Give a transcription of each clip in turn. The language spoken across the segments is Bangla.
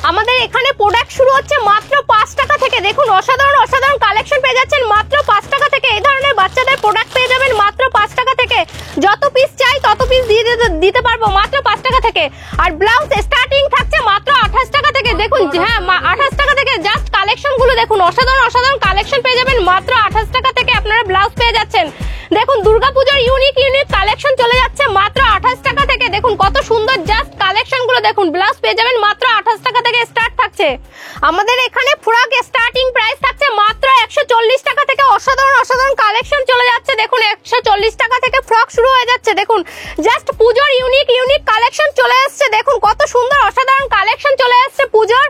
আমাদের এখানে প্রোডাক্ট শুরু হচ্ছে মাত্র 5 টাকা থেকে। দেখুন অসাধারণ অসাধারণ কালেকশন পেয়ে যাচ্ছেন মাত্র 5 টাকা থেকে। এই ধরনের বাচ্চাদের প্রোডাক্ট পেয়ে যাবেন মাত্র 5 টাকা থেকে। যত পিস চাই তত পিস দিতে পারবো মাত্র 5 টাকা থেকে। আর ব্লাউজ স্টার্টিং থাকছে মাত্র 28 টাকা থেকে। দেখুন হ্যাঁ 28 টাকা থেকে। জাস্ট কালেকশন গুলো দেখুন, অসাধারণ অসাধারণ কালেকশন পেয়ে যাবেন মাত্র 28 টাকা থেকে। আপনারা ব্লাউজ পেয়ে যাচ্ছেন। দেখুন দুর্গাপূজার ইউনিক ইউনিক কালেকশন চলে যাচ্ছে মাত্র 28 টাকা থেকে। দেখুন কত সুন্দর জাস্ট কালেকশন গুলো দেখুন। ব্লাউজ পেয়ে যাবেন মাত্র 28 টাকা থেকে স্টার্ট থাকছে। আমাদের এখানে ফ্রক স্টার্টিং প্রাইস থাকছে মাত্র 140 টাকা থেকে। অসাধারণ অসাধারণ কালেকশন চলে যাচ্ছে। দেখুন 140 টাকা থেকে ফ্রক শুরু হয়ে যাচ্ছে। দেখুন জাস্ট পুজোর ইউনিক ইউনিক কালেকশন চলে আসছে। দেখুন কত সুন্দর অসাধারণ কালেকশন চলে আসছে। পুজোর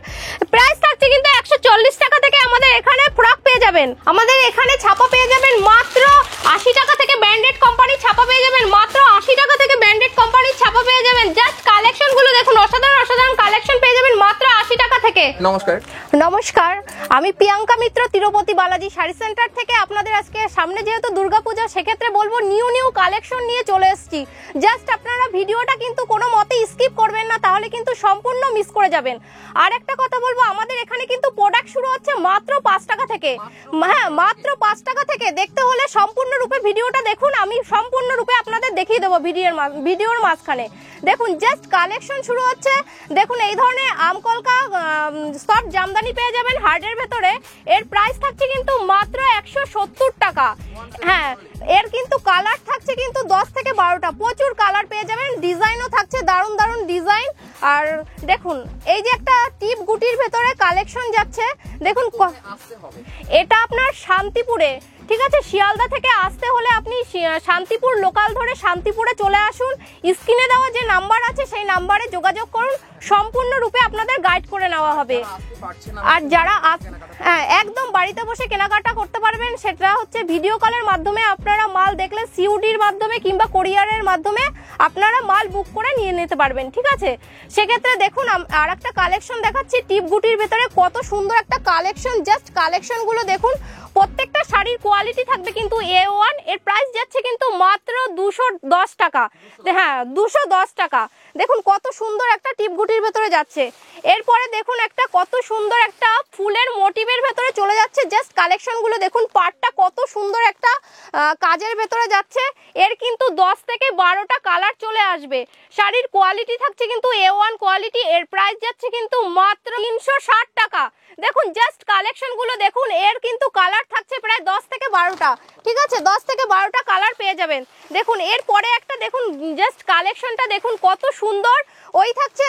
প্রাইস থাকছে কিন্তু 140 টাকা থেকে। আমাদের এখানে ফ্রক পেয়ে যাবেন। আমাদের এখানে ছাপা পেয়ে যাবেন মাত্র 80 টাকা থেকে। ব্র্যান্ডেড কোম্পানির ছাপা পেয়ে যাবেন মাত্র 80 টাকা থেকে। ব্র্যান্ডেড কোম্পানির ছাপা পেয়ে যাবেন। জাস্ট কালেকশন গুলো দেখুন, অসাধারণ অসাধারণ কালেকশন পেয়ে যাবেন মাত্র 80 টাকা থেকে। নমস্কার নমস্কার, আমি প্রিয়াঙ্কা মিত্র, তিরুপতি বালাজি শাড়ি সেন্টার থেকে। আপনাদের আজকে সামনে যেহেতু দুর্গাপূজা, সেক্ষেত্রে বলবো নিউ নিউ কালেকশন নিয়ে চলে এসেছি। জাস্ট আপনারা ভিডিওটা কিন্তু কোনো মতে স্কিপ করবেন না, তাহলে কিন্তু সম্পূর্ণ মিস করে যাবেন। আর একটা কথা বলবো, আমাদের এখানে কিন্তু প্রোডাক্ট শুরু হচ্ছে মাত্র 5 টাকা থেকে। হ্যাঁ মাত্র 5 টাকা থেকে। দেখতে হলে সম্পূর্ণ রূপে ভিডিওটা দেখুন। আমি সম্পূর্ণ রূপে আপনাদের দেখিয়ে দেবো ভিডিওর মাঝখানে। দেখুন জাস্ট কালেকশন শুরু হচ্ছে। দেখুন এই ধরনের আমকলকা সফট জামদানি পেয়ে যাবেন হার্ডের ভেতরে। এর প্রাইস থাকছে কিন্তু মাত্র 170 টাকা। হ্যাঁ এর কিন্তু কালার থাকছে কিন্তু 10 থেকে 12টা। প্রচুর কালার পেয়ে যাবেন। ডিজাইনও থাকছে দারুণ দারুণ ডিজাইন। আর দেখুন এই যে একটা টিপ গুটির ভেতরে কালেকশন যাচ্ছে। দেখুন এটা আপনার শান্তিপুরে, ঠিক আছে। শিয়ালদা থেকে আসতে হলে আপনি শান্তিপুর লোকাল ধরে শান্তিপুরে চলে আসুন। স্ক্রিনে দেওয়া যে নাম্বার আছে সেই নাম্বারে যোগাযোগ করুন। সম্পূর্ণ রূপে আপনাদের গাইড করে নেওয়া হবে। আর যারা একদম বাড়িতে বসে কেনাকাটা করতে পারবেন, সেটা হচ্ছে ভিডিও কলের মাধ্যমে। আপনারা মাল দেখলে সিউডির মাধ্যমে কিংবা কোরিয়ারের মাধ্যমে আপনারা মাল বুক করে নিয়ে নিতে পারবেন, ঠিক আছে। সেক্ষেত্রে দেখুন আর একটা কালেকশন দেখাচ্ছি টিপ গুটির ভেতরে। কত সুন্দর একটা কালেকশন। জাস্ট কালেকশন গুলো দেখুন। প্রত্যেকটা শাড়ির কোয়ালিটি থাকবে কিন্তু A1। এর প্রাইস যাচ্ছে কিন্তু মাত্র 210 টাকা। হ্যাঁ 210 টাকা। দেখুন কত সুন্দর একটা টিপগুটির ভেতরে যাচ্ছে। এরপরে দেখুন একটা কত সুন্দর একটা ফুলের মোটিভের ভেতরে চলে যাচ্ছে। জাস্ট কালেকশন গুলো দেখুন। পাটটা কত সুন্দর একটা কাজের ভেতরে যাচ্ছে। এর কিন্তু 10 থেকে 12টা কালার চলে আসবে। শাড়ির কোয়ালিটি থাকছে কিন্তু A1 কোয়ালিটি। এর প্রাইস যাচ্ছে কিন্তু মাত্র 360 টাকা। দেখুন জাস্ট কালেকশন গুলো দেখুন। এর কিন্তু কালার থাকছে প্রায় 10 থেকে 12টা, ঠিক আছে। 10 থেকে 12টা কালার পেয়ে যাবেন। দেখুন এরপরে একটা দেখুন জাস্ট কালেকশনটা দেখুন কত সুন্দর। ওই থাকছে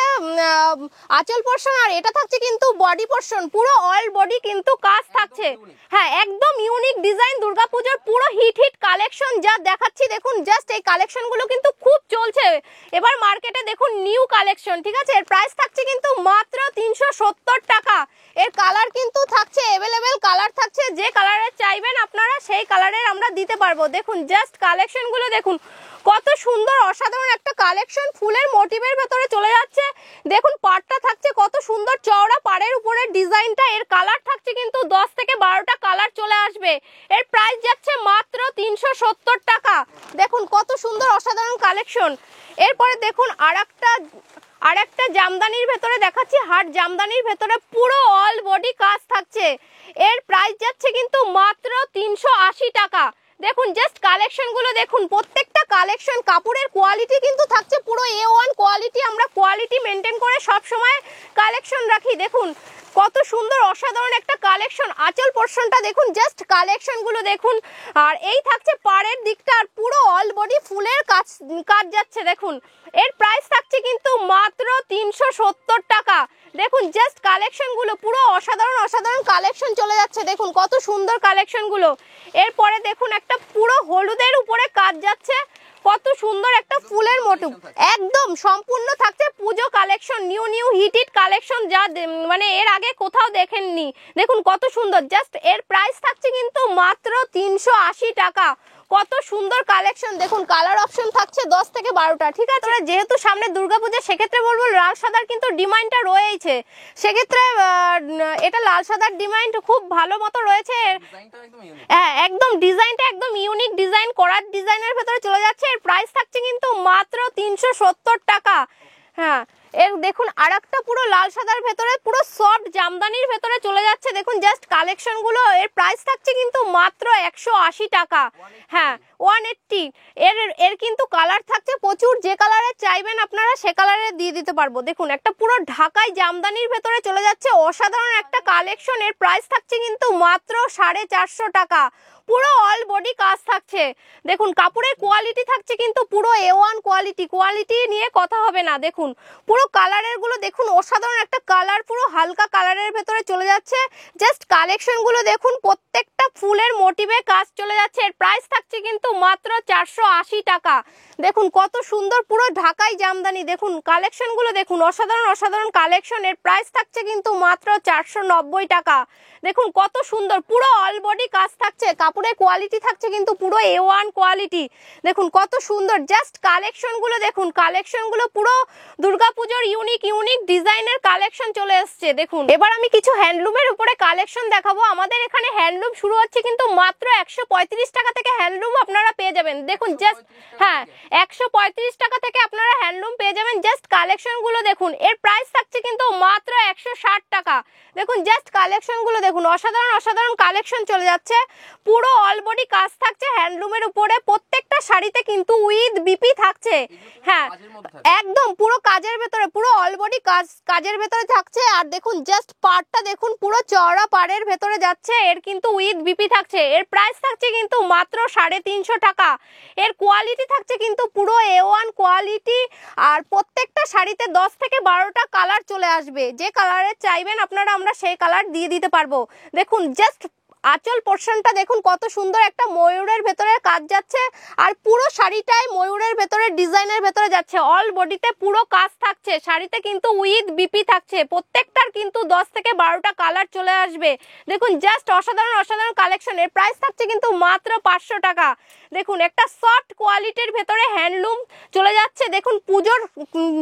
আঁচল পোরশন, আর এটা থাকছে কিন্তু বডি পোরশন। পুরো অল বডি কিন্তু কাজ থাকছে। হ্যাঁ একদম ইউনিক ডিজাইন। দুর্গাপূজার পুরো হিট হিট কালেকশন যা দেখাচ্ছি। দেখুন জাস্ট এই কালেকশন গুলো কিন্তু খুব চলছে এবার মার্কেটে। দেখুন নিউ কালেকশন, ঠিক আছে। এর প্রাইস থাকছে কিন্তু মাত্র 370 টাকা। এর কালার কিন্তু থাকছে অ্যাভেলেবেল কালার থাকছে। যে কালারের চাইবেন আপনারা সেই কালারের আমরা দিতে পারবো। দেখুন জাস্ট কালেকশন গুলো দেখুন কত সুন্দর অসাধারণ একটা কালেকশন। ফুলের মোটিভের ভেতরে চলে যাচ্ছে। দেখুন পাড়টা থাকছে কত সুন্দর চওড়া পাড়ের উপরে ডিজাইনটা। এর কালার থাকছে কিন্তু 10 থেকে 12টা কালার চলে আসবে। এর প্রাইস যাচ্ছে মাত্র 370 টাকা। দেখুন কত সুন্দর অসাধারণ কালেকশন। এরপরে দেখুন আরেকটা জামদানির ভেতরে দেখাচ্ছি। হাট জামদানির ভেতরে পুরো অল বডি কাজ থাকছে। এর প্রাইস যাচ্ছে কিন্তু মাত্র 380 টাকা। দেখুন জাস্ট কালেকশন গুলো দেখুন। প্রত্যেকটা কালেকশন কাপড়ের কোয়ালিটি কিন্তু থাকছে পুরো A1 কোয়ালিটি। আমরা কোয়ালিটি মেনটেন করে সব সময় কালেকশন রাখি। দেখুন কত সুন্দর অসাধারণ একটা কালেকশন। আঁচল পোরশনটা দেখুন। জাস্ট কালেকশন গুলো দেখুন। আর এই থাকছে পাড়ের দিকটা। আর পুরো অল বডি ফুলের কাজ যাচ্ছে। দেখুন এর প্রাইস থাকছে কিন্তু মাত্র 370 টাকা। দেখুন জাস্ট কালেকশন গুলো পুরো অসাধারণ অসাধারণ কালেকশন চলে যাচ্ছে। দেখুন কত সুন্দর কালেকশন গুলো। এরপরে দেখুন একটা পুরো হলুদের উপরে কাজ যাচ্ছে। কত সুন্দর একটা ফুলের মোটিভ। একদম সম্পূর্ণ থাকছে Puja collection. New new hit collection যা মানে এর আগে কোথাও দেখেননি। দেখুন কত সুন্দর। জাস্ট এর প্রাইস থাকছে কিন্তু মাত্র 380 টাকা। কত সুন্দর কালেকশন। দেখুন কালার অপশন থাকছে 10 থেকে 12টা, ঠিক আছে। যেহেতু সামনে দুর্গাপূজা, সেক্ষেত্রে বলবো লাল সাদার কিন্তু ডিমান্ডটা রয়েছে। সেক্ষেত্রে এটা লাল সাদার ডিমান্ড খুব ভালো মতো রয়েছে। হ্যাঁ একদম ডিজাইনটা একদম ইউনিক ডিজাইন করার ডিজাইনের ভেতরে চলে যাচ্ছে। এর প্রাইস থাকছে কিন্তু মাত্র 370 টাকা। হ্যাঁ এর দেখুন আরেকটা পুরো লাল সাদার ভেতরে পুরো সফট জামদানির ভেতরে চলে যাচ্ছে। দেখুন জাস্ট কালেকশন গুলো, এর প্রাইস থাকছে কিন্তু মাত্র 180 টাকা। হ্যাঁ 180। এর কিন্তু কালার থাকছে প্রচুর, যে কালারে চাইবেন আপনারা সে কালারে দিয়ে দিতে পারবো। দেখুন একটা পুরো ঢাকাই জামদানির ভেতরে চলে যাচ্ছে, অসাধারণ একটা কালেকশন। এর প্রাইস থাকছে কিন্তু মাত্র 450 টাকা। পুরো অল বডি কাজ থাকছে। দেখুন কাপড়ের কোয়ালিটি থাকছে কিন্তু পুরো A1 কোয়ালিটি নিয়ে কথা হবে না। দেখুন পুরো কালারের গুলো দেখুন, অসাধারণ একটা কালার, পুরো হালকা কালারের ভেতরে চলে যাচ্ছে। জাস্ট কালেকশন গুলো দেখুন, প্রত্যেকটা ফুলের মোটিভে কাজ চলে যাচ্ছে। এর প্রাইস থাকছে কিন্তু মাত্র 480 টাকা। দেখুন কত সুন্দর পুরো ঢাকাই জামদানি। দেখুন কালেকশন গুলো দেখুন, অসাধারণ কালেকশন। এর প্রাইস থাকছে কিন্তু মাত্র 490 টাকা। দেখুন কত সুন্দর পুরো অল বডি কাজ থাকছে, কাপড়ের কোয়ালিটি থাকছে কিন্তু পুরো A1 কোয়ালিটি। দেখুন কত সুন্দর জাস্ট কালেকশন গুলো দেখুন, কালেকশন গুলো পুরো দুর্গাপুজোর ইউনিক ডিজাইনের কালেকশন চলে এসছে। দেখুন এবার আমি কিছু হ্যান্ডলুমের উপরে কালেকশন দেখাবো। আমাদের এখানে হ্যান্ডলুম শুরু হচ্ছে কিন্তু মাত্র 135 টাকা থেকে হ্যান্ডলুম আপনারা পেয়ে যাবেন। দেখুন জাস্ট হ্যাঁ 135 টাকা থেকে আপনারা হ্যান্ডলুম পেয়ে যাবেন। জাস্ট কালেকশন গুলো দেখুন, এর প্রাইস থাকছে কিন্তু মাত্র 160 টাকা। দেখুন জাস্ট কালেকশন গুলো দেখুন, অসাধারণ কালেকশন চলে যাচ্ছে। পুরো অল বডি কাজ থাকছে হ্যান্ডলুমের উপরে, প্রত্যেকটা শাড়িতে কিন্তু উইথ বিপি থাকছে। হ্যাঁ একদম পুরো কাজের ভেতরে, পুরো অল বডি কাজের ভেতরে থাকছে। আর দেখুন জাস্ট পাড়টা দেখুন, পুরো চওড়া পাড়ের ভেতরে যাচ্ছে। এর কিন্তু উইথ বিপি থাকছে। এর প্রাইস থাকছে কিন্তু মাত্র 350 টাকা। এর কোয়ালিটি থাকছে কিন্তু পুরো A1 কোয়ালিটি। আর প্রত্যেকটা শাড়িতে 10 থেকে 12টা কালার চলে আসবে, যে কালারের চাইবেন আপনারা আমরা সেই কালার দিয়ে দিতে পারবো। দেখুন জাস্ট আঁচল পোর্শনটা দেখুন কত সুন্দর একটা ময়ূরের ভেতরে কাজ যাচ্ছে। আর পুরো শাড়িটাই ময়ূরের ভেতরে ডিজাইনের ভেতরে যাচ্ছে। অল বডিতে পুরো কাজ থাকছে, শাড়িতে কিন্তু উইথ বিপি থাকছে। প্রত্যেকটার কিন্তু 10 থেকে 12টা কালার চলে আসবে। দেখুন জাস্ট অসাধারণ কালেকশন। এর প্রাইস থাকছে কিন্তু মাত্র 500 টাকা। দেখুন একটা সফট কোয়ালিটির ভেতরে হ্যান্ডলুম চলে যাচ্ছে। দেখুন পুজোর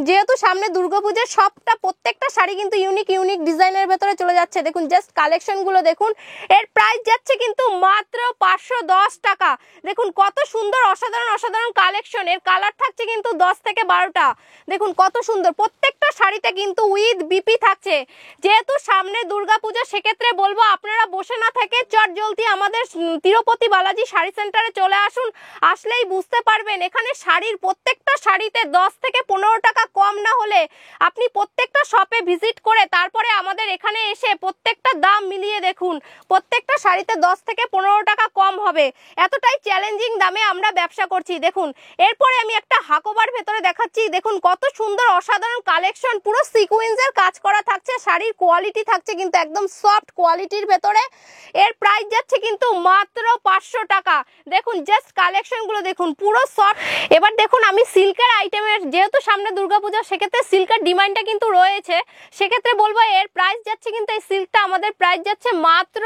যেহেতু সামনে দুর্গাপুজোর সবটা প্রত্যেকটা শাড়ি কিন্তু ইউনিক ডিজাইনের ভেতরে চলে যাচ্ছে। দেখুন জাস্ট কালেকশন গুলো দেখুন, এর প্রাইস যাচ্ছে কিন্তু মাত্র 510 টাকা। দেখুন কত সুন্দর অসাধারণ কালেকশন। এর কালার থাকছে কিন্তু 10 থেকে 12টা। দেখুন কত সুন্দর, প্রত্যেকটা শাড়িতে কিন্তু উইথ বিপি থাকছে। যেহেতু সামনে দুর্গাপূজা, সেক্ষেত্রে বলবো আপনারা বসে না থেকে চট জলদি আমাদের তিরুপতি বালাজি শাড়ি সেন্টারে চলে আসুন। আসলেই বুঝতে পারবেন এখানে শাড়ির প্রত্যেকটা শাড়িতে 10 থেকে 15 টাকা কম না হলে আপনি প্রত্যেকটা শপে ভিজিট করে তারপরে আমাদের এখানে এসে প্রত্যেকটা দাম মিলিয়ে দেখুন, প্রত্যেকটা শাড়িতে 10 থেকে 15 টাকা কম হবে। এতটাই চ্যালেঞ্জিং দামে আমরা ব্যবসা করছি। দেখুন এরপরে আমি একটা হাকোবার ভেতরে দেখাচ্ছি। দেখুন কত সুন্দর অসাধারণ কালেকশন, পুরো সিকোয়েন্সের কাজ করা থাকছে। শাড়ির কোয়ালিটি থাকছে কিন্তু একদম সফট কোয়ালিটির ভেতরে। এর প্রাইস যাচ্ছে কিন্তু মাত্র 500 টাকা। দেখুন জাস্ট কালেকশন গুলো দেখুন, পুরো সফট। এবার দেখুন আমি সিল্কের আইটেমের, যেহেতু সামনে দুর্গাপূজা সেক্ষেত্রে সিল্কের ডিমান্ডটা কিন্তু রয়েছে, সেক্ষেত্রে বলবো এর প্রাইস যাচ্ছে কিন্তু এই সিল্কটা আমাদের প্রাইস যাচ্ছে মাত্র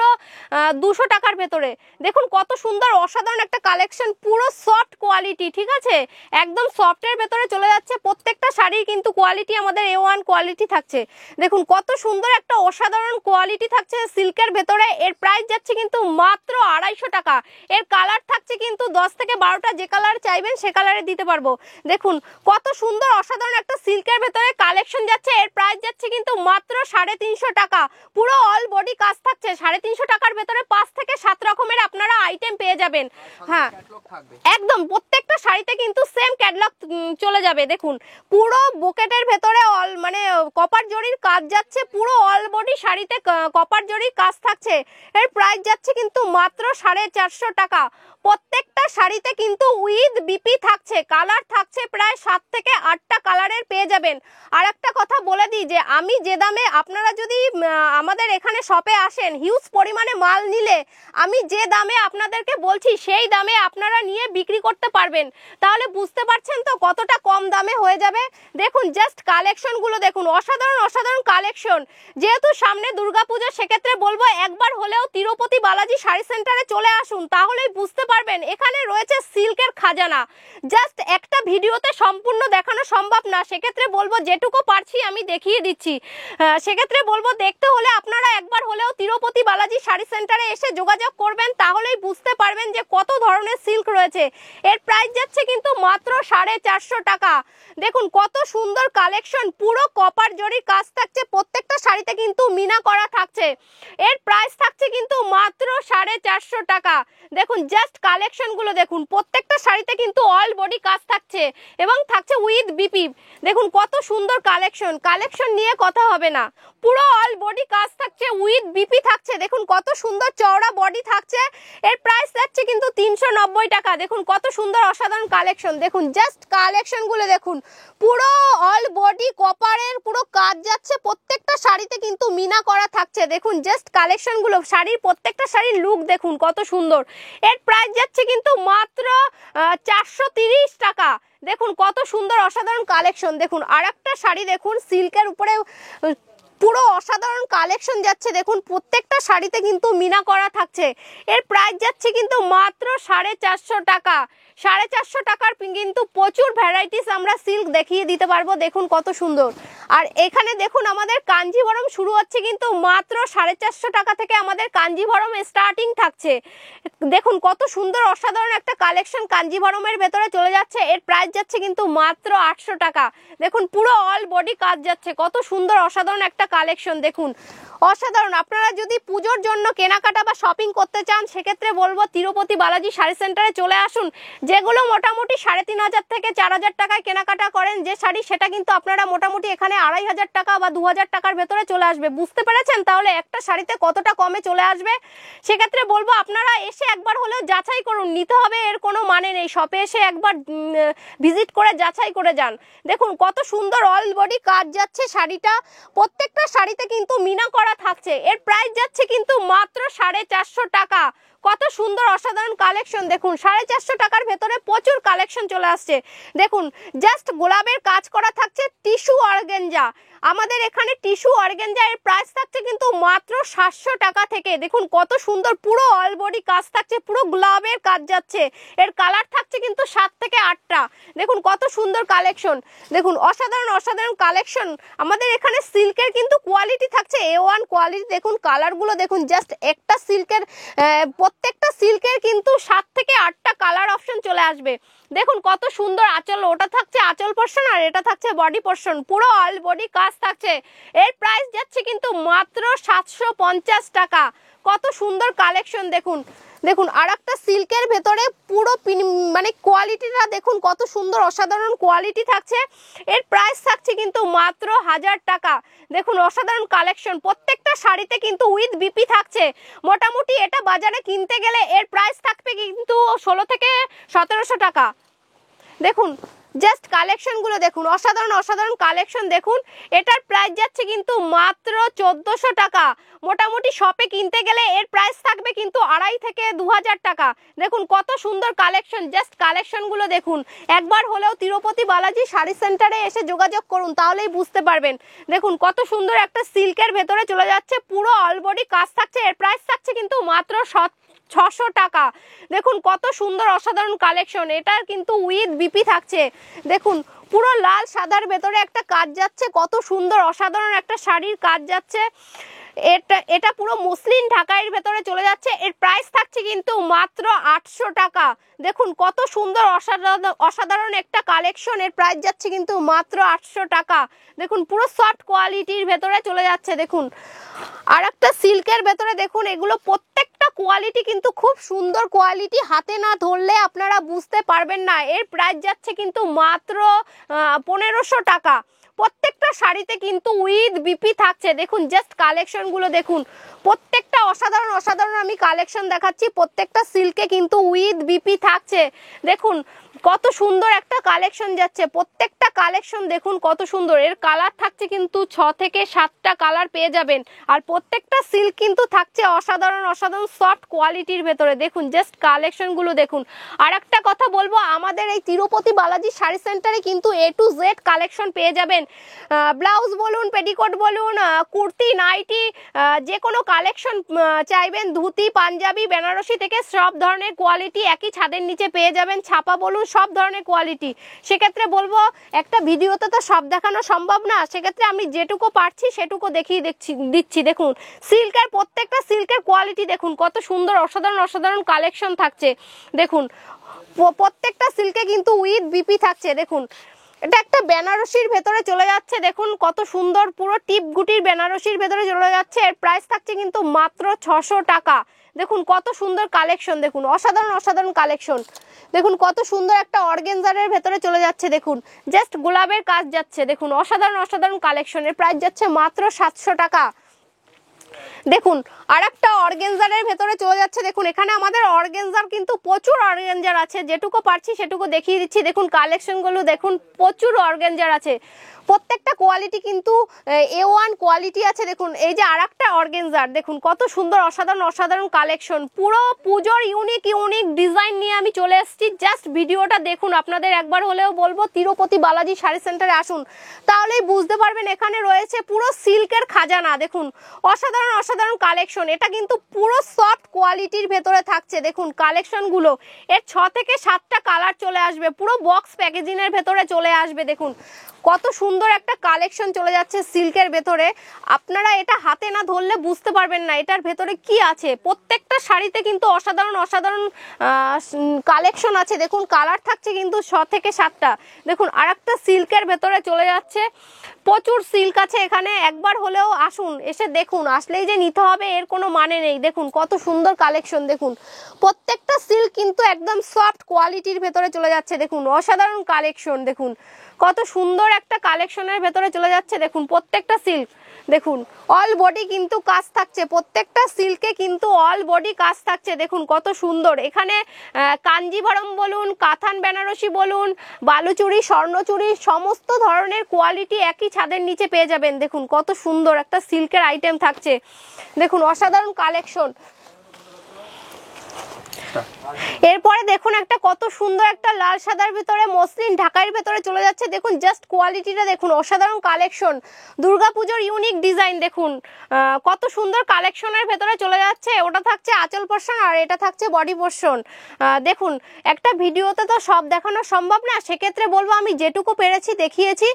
200 টাকার ভেতরে। দেখুন কত সুন্দর অসাধারণ একটা কালেকশন, পুরো সফট কোয়ালিটি, ঠিক আছে একদম সফটের ভেতরে চলে যাচ্ছে। প্রত্যেকটা শাড়ির কিন্তু কোয়ালিটি আমাদের A1 কোয়ালিটি থাকছে। দেখুন কত সুন্দর একটা অসাধারণ কোয়ালিটি থাকছে সিল্কের ভেতরে। এর প্রাইস যাচ্ছে কিন্তু মাত্র 250 টাকা। এর কালার থাকছে কিন্তু 10 থেকে 12টা, যে কালার চাইবেন সে কালারে দিতে পারবো। দেখুন কত সুন্দর অসাধারণ একটা সিল্কের ভেতরে কালেকশন যাচ্ছে। এর প্রাইস যাচ্ছে কিন্তু মাত্র 350 টাকা। পুরো অল বডি কাজ থাকছে। 350 টাকার ভেতরে 5 থেকে 7 রকমের আপনারা আইটেম পেয়ে যাবেন। হ্যাঁ একদম প্রত্যেকটা শাড়িতে কিন্তু সেম ক্যাটালগ চলে যাবে। দেখুন পুরো বুকেটের ভেতরে অল মানে কপার জরির কাজ যাচ্ছে। পুরো অল বডি শাড়িতে কপার জরির কাজ থাকছে। এর প্রাইস যাচ্ছে কিন্তু মাত্র 450 টাকা। প্রত্যেকটা শাড়িতে কিন্তু উইথ বিপি থাকছে। কালার থাকছে প্রায় 7 থেকে 8টা কালারের পেয়ে যাবেন। আর একটা কথা বলে দিই যে আমি যে দামে, আপনারা যদি আমাদের এখানে শপে আসেন হিউজ পরিমাণে মাল নিলে আমি যে দামে আপনাদেরকে বলছি সেই দামে আপনারা নিয়ে বিক্রি করতে পারবেন। তাহলে বুঝতে পারছেন তো কতটা কম দামে হয়ে যাবে। দেখুন জাস্ট কালেকশন গুলো দেখুন, অসাধারণ কালেকশন। যেহেতু সামনে দুর্গাপূজা, সেক্ষেত্রে বলবো একবার হলেও তিরুপতি বালাজি শাড়ি সেন্টারে চলে আসুন, তাহলেই বুঝতে পারবেন এখানে এখানে রয়েছে সিল্কের খাজানা। জাস্ট একটা ভিডিওতে সম্পূর্ণ দেখানো সম্ভব না, সেক্ষেত্রে বলবো যেটুকু পারছি আমি দেখিয়ে দিচ্ছি। সেক্ষেত্রে বলবো দেখতে হলে আপনারা একবার হলেও তিরুপতি বালাজি শাড়ি সেন্টারে এসে যোগাযোগ করবেন, তাহলেই বুঝতে পারবেন যে কত ধরনের সিল্ক রয়েছে। এর প্রাইস যাচ্ছে কিন্তু মাত্র 450 টাকা। দেখুন কত সুন্দর কালেকশন, পুরো কপার জরির কাজ থাকছে, প্রত্যেকটা শাড়িতে কিন্তু মিনা করা থাকছে। এর প্রাইস থাকছে কিন্তু মাত্র 450 টাকা। দেখুন জাস্ট কালেকশন গুলো দেখুন, প্রত্যেকটা শাড়িতে কিন্তু অল বডি কাজ থাকছে এবং থাকছে উইথ বিপি। দেখুন কত সুন্দর কালেকশন, কালেকশন নিয়ে কথা হবে না, পুরো অল বডি কাজ থাকছে, উইথ বিপি থাকছে। দেখুন কত সুন্দর চওড়া বডি থাকছে। এর প্রাইস যাচ্ছে কিন্তু 390 টাকা। দেখুন কত সুন্দর অসাধারণ কালেকশন, দেখুন জাস্ট কালেকশন গুলো দেখুন, পুরো অল বডি কপারের পুরো কাজ যাচ্ছে, প্রত্যেকটা শাড়িতে কিন্তু মিনা করা থাকছে। দেখুন জাস্ট কালেকশন গুলো, শাড়ির প্রত্যেকটা শাড়ির লুক দেখুন কত সুন্দর। এর প্রাইস যাচ্ছে কিন্তু মাত্র 430 টাকা। দেখুন কত সুন্দর অসাধারণ কালেকশন। দেখুন আরেকটা শাড়ি দেখুন, সিল্কের উপরে পুরো অসাধারণ কালেকশন যাচ্ছে। দেখুন প্রত্যেকটা শাড়িতে কিন্তু মিনা করা থাকছে। এর প্রাইস যাচ্ছে কিন্তু মাত্র 450 টাকা। 450 টাকার কিন্তু প্রচুর ভ্যারাইটিস আমরা সিল্ক দেখিয়ে দিতে পারবো। দেখুন কত সুন্দর। আর এখানে দেখুন আমাদের কাঞ্জিভরম শুরু হচ্ছে কিন্তু মাত্র 450 টাকা থেকে আমাদের কাঞ্জিভরম স্টার্টিং থাকছে। দেখুন কত সুন্দর অসাধারণ একটা কালেকশন কাঞ্জিভরমের ভেতরে চলে যাচ্ছে। এর প্রাইস যাচ্ছে কিন্তু মাত্র 800 টাকা। দেখুন পুরো অল বডি কাজ যাচ্ছে, কত সুন্দর অসাধারণ একটা কালেকশন। দেখুন অসাধারণ। আপনারা যদি পুজোর জন্য কেনাকাটা বা শপিং করতে চান, সেক্ষেত্রে বলবো তিরুপতি বালাজি শাড়ি সেন্টারে চলে আসুন। যেগুলো মোটামুটি 3500 থেকে 4000 টাকায় কেনাকাটা করেন যে শাড়ি, সেটা কিন্তু আপনারা মোটামুটি এখানে 2500 টাকা বা 2000 টাকার ভেতরে চলে আসবে। বুঝতে পেরেছেন? তাহলে একটা শাড়িতে কতটা কমে চলে আসবে। সেক্ষেত্রে বলবো আপনারা এসে একবার হলেও যাচাই করুন, নিতে হবে এর কোনো মানে নেই। শপে এসে একবার ভিজিট করে যাচাই করে যান। দেখুন কত সুন্দর অল বডি কাজ যাচ্ছে শাড়িটা, প্রত্যেকটা শাড়িতে কিন্তু মিনা করা থাকছে। এর প্রাইস যাচ্ছে কিন্তু মাত্র 450 টাকা। কত সুন্দর অসাধারণ কালেকশন। দেখুন 450 টাকার ভেতরে প্রচুর কালেকশন চলে আসছে। দেখুন জাস্ট গোলাপের কাজ করা থাকছে, টিস্যু অর্গানজা। আমাদের এখানে টিস্যু অর্গানজা এর প্রাইস থাকছে কিন্তু মাত্র 700 টাকা থেকে। দেখুন কত সুন্দর, পুরো অল বডি কাজ থাকছে, পুরো গোলাপের কাজ যাচ্ছে। এর কালার থাকছে কিন্তু 7 থেকে 8টা। দেখুন কত সুন্দর কালেকশন। দেখুন অসাধারণ অসাধারণ কালেকশন। আমাদের এখানে সিল্কের কিন্তু কোয়ালিটি থাকছে A1 কোয়ালিটি। দেখুন কালারগুলো দেখুন, জাস্ট একটা সিল্কের প্রত্যেকটা সিল্কের কিন্তু 7 থেকে 8টা কালার অপশন চলে আসবে। দেখুন কত সুন্দর আঁচল, ওটা থাকছে আঁচল পোর্শন আর এটা থাকছে বডি পোর্শন, পুরো অল বডি কাজ থাকছে। এর প্রাইস যাচ্ছে কিন্তু মাত্র 750 টাকা। কত সুন্দর কালেকশন। দেখুন দেখুন আরেকটা সিল্কের ভেতরে পুরো মানে কোয়ালিটিটা দেখুন কত সুন্দর অসাধারণ কোয়ালিটি থাকছে। এর প্রাইস থাকছে কিন্তু মাত্র 1000 টাকা। দেখুন অসাধারণ কালেকশন, প্রত্যেকটা শাড়িতে কিন্তু উইথ বিপি থাকছে। মোটামুটি এটা বাজারে কিনতে গেলে এর প্রাইস থাকবে কিন্তু 16 থেকে 1700 টাকা। দেখুন জাস্ট কালেকশনগুলো দেখুন, অসাধারণ অসাধারণ কালেকশন। দেখুন এটার প্রাইস যাচ্ছে কিন্তু মাত্র 1400 টাকা। মোটামুটি শপে কিনতে গেলে এর প্রাইস থাকবে কিন্তু 2500 থেকে 2000 টাকা। দেখুন কত সুন্দর কালেকশন, জাস্ট কালেকশনগুলো দেখুন। একবার হলেও তিরুপতি বালাজি শাড়ি সেন্টারে এসে যোগাযোগ করুন, তাহলেই বুঝতে পারবেন। দেখুন কত সুন্দর একটা সিল্কের ভেতরে চলে যাচ্ছে, পুরো অল বডি কাজ থাকছে। এর প্রাইস থাকছে কিন্তু মাত্র 600 টাকা। দেখুন কত সুন্দর অসাধারণ কালেকশন, এটা কিন্তু উইথ বিপি থাকছে। দেখুন পুরো লাল সাদার ভেতরে একটা কাজ যাচ্ছে, কত সুন্দর অসাধারণ একটা শাড়ির কাজ যাচ্ছে। এটা পুরো মসলিন ঢাকাইয়ের ভেতরে চলে যাচ্ছে। এর প্রাইস থাকছে কিন্তু মাত্র 800 টাকা। দেখুন কত সুন্দর অসাধারণ একটা কালেকশন। এর প্রাইস যাচ্ছে কিন্তু মাত্র 800 টাকা। দেখুন পুরো সফট কোয়ালিটির ভেতরে চলে যাচ্ছে। দেখুন আর একটা সিল্কের ভেতরে দেখুন, এগুলো প্রত্যেকটা কোয়ালিটি কিন্তু খুব সুন্দর কোয়ালিটি, হাতে না ধরলে আপনারা বুঝতে পারবেন না। এর প্রাইস যাচ্ছে কিন্তু মাত্র 1500 টাকা। প্রত্যেকটা শাড়িতে কিন্তু উইথ বিপি থাকছে। দেখুন জাস্ট কালেকশনগুলো দেখুন, প্রত্যেকটা অসাধারণ অসাধারণ আমি কালেকশন দেখাচ্ছি। প্রত্যেকটা সিল্কে কিন্তু উইথ বিপি থাকছে। দেখুন কত সুন্দর একটা কালেকশন যাচ্ছে, প্রত্যেকটা কালেকশন দেখুন কত সুন্দর। এর কালার থাকছে কিন্তু 6 থেকে 7টা কালার পেয়ে যাবেন। আর প্রত্যেকটা সিল্ক কিন্তু থাকছে অসাধারণ অসাধারণ সফট কোয়ালিটির ভেতরে। দেখুন জাস্ট কালেকশনগুলো দেখুন। আর একটা কথা বলবো, আমাদের এই তিরুপতি বালাজি শাড়ি সেন্টারে কিন্তু A to Z কালেকশন পেয়ে যাবেন। ব্লাউজ বলুন, পেটিকোট বলুন, কুর্তি, নাইটি, যে কোনো কালেকশন চাইবেন, ধুতি, পাঞ্জাবি, বেনারসি থেকে সব ধরনের কোয়ালিটি একই ছাদের নিচে পেয়ে যাবেন। ছাপা বলুন, সব ধরনের কোয়ালিটি। সেক্ষেত্রে বলবো একটা ভিডিওতে তো সব দেখানো সম্ভব না, সেক্ষেত্রে আমি যেটুকু পারছি সেটুকু দেখিয়ে দিচ্ছি। দেখুন সিল্কের প্রত্যেকটা সিল্কের কোয়ালিটি দেখুন কত সুন্দর অসাধারণ অসাধারণ কালেকশন থাকছে। দেখুন প্রত্যেকটা সিল্কে কিন্তু উইথ বিপি থাকছে। দেখুন এটা একটা বেনারসির ভেতরে চলে যাচ্ছে, দেখুন কত সুন্দর পুরো টিপ গুটির বেনারসির ভেতরে চলে যাচ্ছে। এর প্রাইস থাকছে কিন্তু মাত্র 600 টাকা। দেখুন কত সুন্দর কালেকশন, দেখুন অসাধারণ অসাধারণ কালেকশন। দেখুন কত সুন্দর একটা অর্গানজারের ভেতরে চলে যাচ্ছে, দেখুন জাস্ট গোলাপের কাজ যাচ্ছে। দেখুন অসাধারণ অসাধারণ কালেকশনের প্রাইস যাচ্ছে মাত্র 700 টাকা। দেখুন আর একটা অর্গানজারের ভেতরে চলে যাচ্ছে। দেখুন এখানে আমাদের অর্গানজার কিন্তু প্রচুর অর্গানজার আছে, যেটুকু পারছি সেটুকু দেখিয়ে দিচ্ছি। দেখুন কালেকশনগুলো দেখুন, প্রচুর অর্গানজার আছে, প্রত্যেকটা কোয়ালিটি কিন্তু A1 কোয়ালিটি আছে। দেখুন এই যে আর একটা অর্গানজার, দেখুন কত সুন্দর অসাধারণ অসাধারণ কালেকশন। পুরো পুজোর ইউনিক ইউনিক ডিজাইন নিয়ে আমি চলে এসেছি। জাস্ট ভিডিওটা দেখুন, আপনাদের একবার হলেও বলবো তিরুপতি বালাজি শাড়ি সেন্টারে আসুন, তাহলেই বুঝতে পারবেন এখানে রয়েছে পুরো সিল্কের খাজানা। দেখুন অসাধারণ অসাধারণ কালেকশন, এটা কিন্তু পুরো সফট কোয়ালিটির ভেতরে থাকছে। দেখুন কালেকশনগুলো, এর 6 থেকে 7টা কালার চলে আসবে, পুরো বক্স প্যাকেজিংয়ের ভেতরে চলে আসবে। দেখুন কত সুন্দর একটা কালেকশন চলে যাচ্ছে সিল্কের ভেতরে। আপনারা এটা হাতে না ধরলে বুঝতে পারবেন না এটার ভেতরে কি আছে। প্রত্যেকটা শাড়িতে কিন্তু অসাধারণ অসাধারণ কালেকশন আছে। দেখুন কালার থাকছে কিন্তু 6 থেকে 7টা। দেখুন আর একটা সিল্কের ভেতরে চলে যাচ্ছে, প্রচুর সিল্ক আছে এখানে। একবার হলেও আসুন, এসে দেখুন, আসলেই যে নিতে হবে এর কোনো মানে নেই। দেখুন কত সুন্দর কালেকশন, দেখুন প্রত্যেকটা সিল্ক কিন্তু একদম সফট কোয়ালিটির ভেতরে চলে যাচ্ছে। দেখুন অসাধারণ কালেকশন, দেখুন কত সুন্দর একটা কালেকশনের ভেতরে চলে যাচ্ছে। দেখুন প্রত্যেকটা সিল্ক, দেখুন অল বডি কিন্তু কাজ থাকছে, প্রত্যেকটা সিল্কে কিন্তু অল বডি কাজ থাকছে। দেখুন কত সুন্দর, এখানে কাঞ্জিভরম বলুন, কাতান বেনারসি বলুন, বালুচুরি, স্বর্ণচুরি, সমস্ত ধরনের কোয়ালিটি একই ছাদের নিচে পেয়ে যাবেন। দেখুন কত সুন্দর একটা সিল্কের আইটেম থাকছে। দেখুন অসাধারণ কালেকশন। এরপরে দেখুন একটা কত সুন্দর একটা লাল সাদার ভিতরে মসলিন ঢাকাইয়ের ভেতরে চলে যাচ্ছে। দেখুন জাস্ট কোয়ালিটিটা দেখুন, অসাধারণ কালেকশন, দুর্গাপুজোর ইউনিক ডিজাইন। দেখুন কত সুন্দর কালেকশনের ভেতরে চলে যাচ্ছে। ওটা থাকছে আঁচল পোর্শন আর এটা থাকছে বডি পোর্শন। দেখুন একটা ভিডিওতে তো সব দেখানো সম্ভব না, সেক্ষেত্রে বলবো আমি যেটুকু পেরেছি দেখিয়েছি।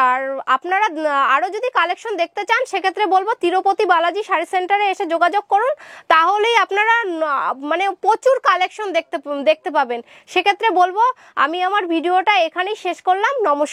আর আপনারা আরও যদি কালেকশন দেখতে চান সেক্ষেত্রে বলবো তিরুপতি বালাজি শাড়ি সেন্টারে এসে যোগাযোগ করুন, তাহলেই আপনারা মানে প্রচুর কালেকশন দেখতে পাবেন। সেক্ষেত্রে বলবো আমি আমার ভিডিওটা এখানেই শেষ করলাম। নমস্কার।